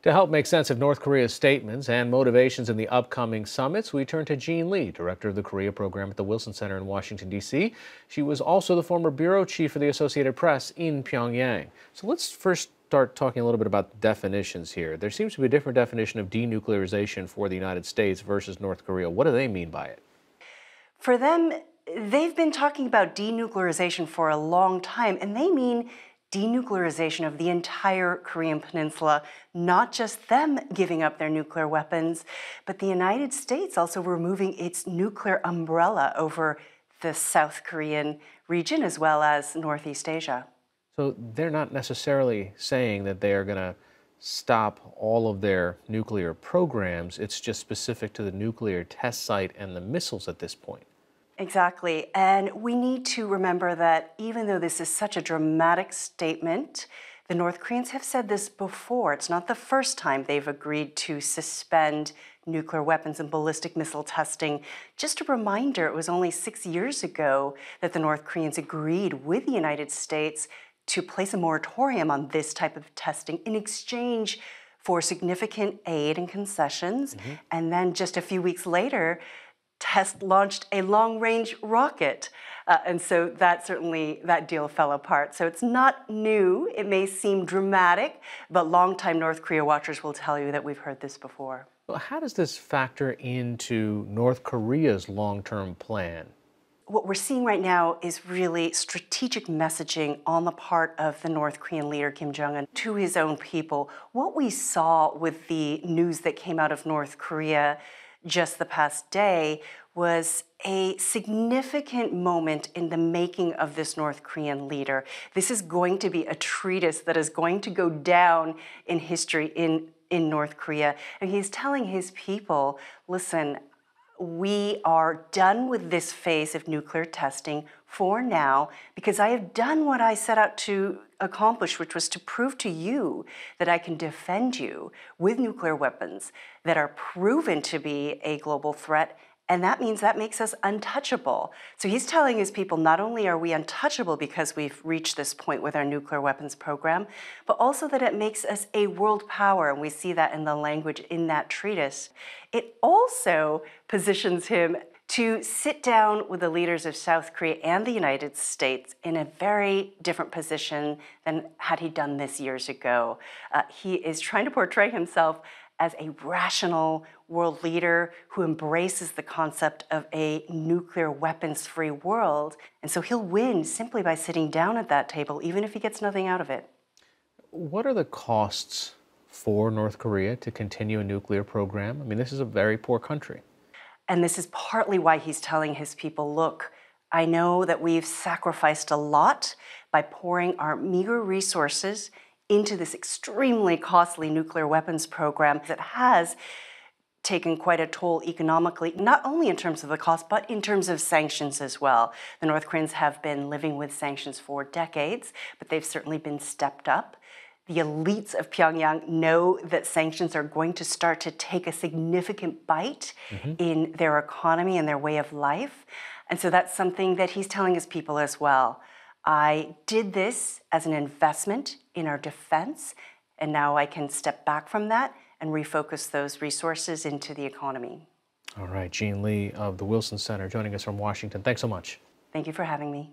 To help make sense of North Korea's statements and motivations in the upcoming summits, we turn to Jean Lee, director of the Korea program at the Wilson Center in Washington, D.C. She was also the former bureau chief of the Associated Press in Pyongyang. So let's first start talking a little bit about definitions here. There seems to be a different definition of denuclearization for the United States versus North Korea. What do they mean by it? For them, they've been talking about denuclearization for a long time, and they mean denuclearization of the entire Korean peninsula, not just them giving up their nuclear weapons, but the United States also removing its nuclear umbrella over the South Korean region as well as Northeast Asia. So they're not necessarily saying that they are going to stop all of their nuclear programs. It's just specific to the nuclear test site and the missiles at this point. Exactly. And we need to remember that even though this is such a dramatic statement, the North Koreans have said this before. It's not the first time they've agreed to suspend nuclear weapons and ballistic missile testing. Just a reminder, it was only 6 years ago that the North Koreans agreed with the United States to place a moratorium on this type of testing in exchange for significant aid and concessions. And then just a few weeks later, launched a long-range rocket. And so that deal fell apart. So it's not new. It may seem dramatic, but longtime North Korea watchers will tell you that we've heard this before. Well, how does this factor into North Korea's long-term plan? What we're seeing right now is really strategic messaging on the part of the North Korean leader, Kim Jong Un, to his own people. What we saw with the news that came out of North Korea just the past day was a significant moment in the making of this North Korean leader. This is going to be a treatise that is going to go down in history in North Korea. And he's telling his people, listen, we are done with this phase of nuclear testing for now, because I have done what I set out to accomplish, which was to prove to you that I can defend you with nuclear weapons that are proven to be a global threat. And that means that makes us untouchable. So he's telling his people, not only are we untouchable because we've reached this point with our nuclear weapons program, but also that it makes us a world power. And we see that in the language in that treatise. It also positions him to sit down with the leaders of South Korea and the United States in a very different position than had he done this years ago. He is trying to portray himself as a rational world leader who embraces the concept of a nuclear weapons-free world. And so he'll win simply by sitting down at that table, even if he gets nothing out of it. What are the costs for North Korea to continue a nuclear program? I mean, this is a very poor country. And this is partly why he's telling his people, look, I know that we've sacrificed a lot by pouring our meager resources into this extremely costly nuclear weapons program that has taken quite a toll economically, not only in terms of the cost, but in terms of sanctions as well. The North Koreans have been living with sanctions for decades, but they've certainly been stepped up. The elites of Pyongyang know that sanctions are going to start to take a significant bite in their economy and their way of life. And so that's something that he's telling his people as well. I did this as an investment in our defense, and now I can step back from that and refocus those resources into the economy. All right, Jean Lee of the Wilson Center joining us from Washington. Thanks so much. Thank you for having me.